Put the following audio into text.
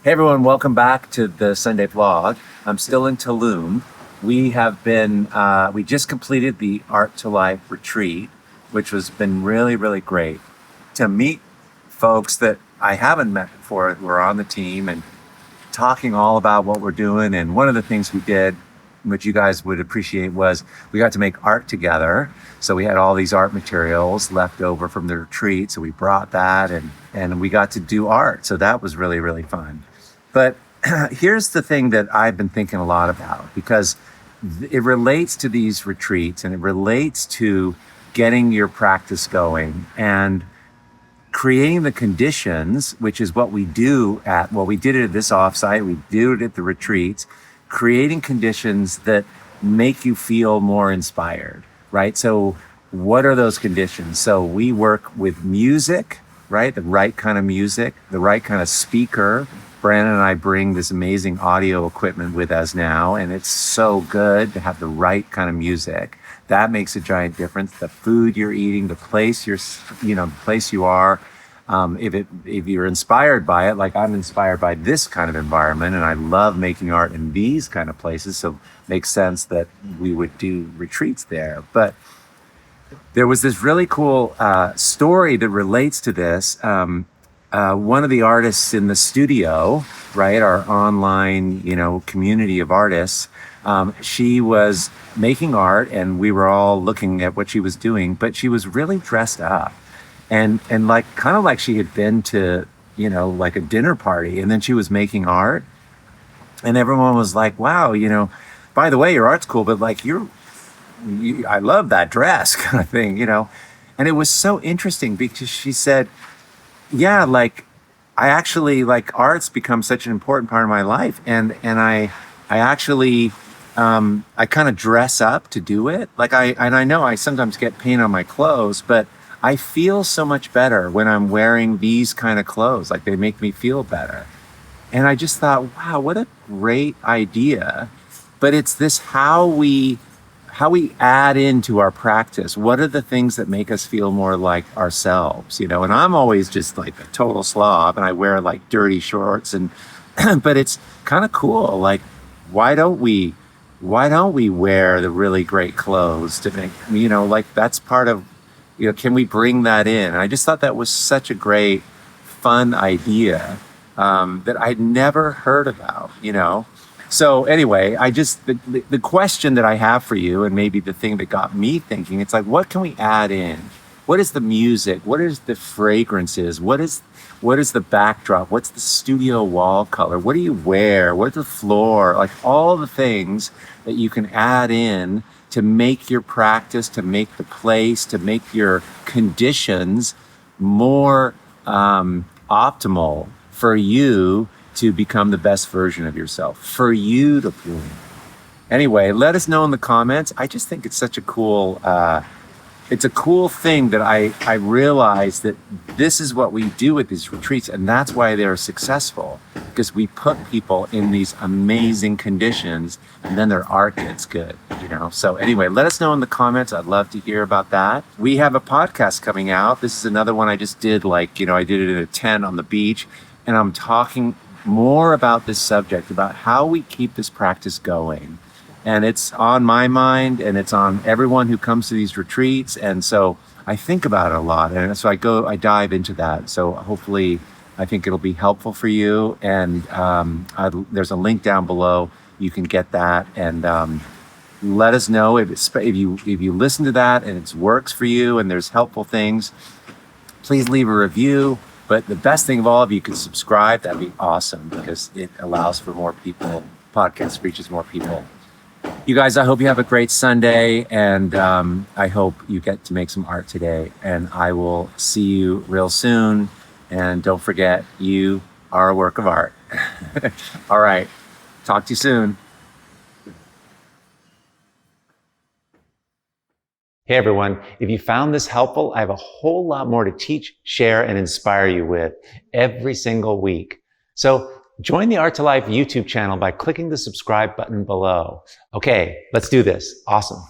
Hey everyone, welcome back to the Sunday vlog. I'm still in Tulum. We just completed the Art2Life retreat, which has been really, really great to meet folks that I haven't met before who are on the team and talking all about what we're doing. And one of the things we did, which you guys would appreciate, was we got to make art together. So we had all these art materials left over from the retreat. So we brought that and we got to do art. So that was really, really fun. But here's the thing that I've been thinking a lot about, because it relates to these retreats and it relates to getting your practice going and creating the conditions, which is what we do we did it at this offsite, we do it at the retreats, creating conditions that make you feel more inspired, right? So what are those conditions? So we work with music, right? The right kind of music, the right kind of speaker. Brandon and I bring this amazing audio equipment with us now, and it's so good to have the right kind of music. That makes a giant difference. The food you're eating, the place the place you are. If you're inspired by it, like I'm inspired by this kind of environment, and I love making art in these kind of places, so it makes sense that we would do retreats there. But there was this really cool story that relates to this. One of the artists in the studio, right, our online, community of artists, she was making art and we were all looking at what she was doing, but she was really dressed up and like kind of like she had been to, like a dinner party, and then she was making art and everyone was like, wow, by the way, your art's cool, but like I love that dress kind of thing, And it was so interesting because she said, yeah, like I actually like art's become such an important part of my life. And I actually, I kind of dress up to do it. Like I know I sometimes get paint on my clothes, but I feel so much better when I'm wearing these kind of clothes. Like they make me feel better. And I just thought, wow, what a great idea. But it's this how we add into our practice. What are the things that make us feel more like ourselves, And I'm always just like a total slob and I wear like dirty shorts but it's kind of cool. Like, why don't we wear the really great clothes to make, like that's part of, can we bring that in? And I just thought that was such a great, fun idea that I'd never heard about, So anyway, the question that I have for you, and maybe the thing that got me thinking, it's like, what can we add in? What is the music? What is the fragrances? What is the backdrop? What's the studio wall color? What do you wear? What's the floor? Like all the things that you can add in to make your practice, to make the place, to make your conditions more optimal for you to become the best version of yourself, for you to bloom. Anyway, let us know in the comments. I just think it's such a cool, it's a cool thing that I realize that this is what we do with these retreats, and that's why they're successful, because we put people in these amazing conditions and then their art gets good, So anyway, let us know in the comments. I'd love to hear about that. We have a podcast coming out. This is another one I just did, I did it in a tent on the beach, and I'm talking more about this subject, about how we keep this practice going. And it's on my mind and it's on everyone who comes to these retreats. And so I think about it a lot. And so I dive into that. So hopefully I think it'll be helpful for you. And there's a link down below. You can get that and let us know if you listen to that and it works for you and there's helpful things. Please leave a review. But the best thing of all, if you could subscribe, that'd be awesome because it allows for more people. Podcast reaches more people. You guys, I hope you have a great Sunday, and I hope you get to make some art today. And I will see you real soon. And don't forget, you are a work of art. All right. Talk to you soon. Hey everyone, if you found this helpful, I have a whole lot more to teach, share, and inspire you with every single week. So join the Art2Life YouTube channel by clicking the subscribe button below. Okay, let's do this. Awesome.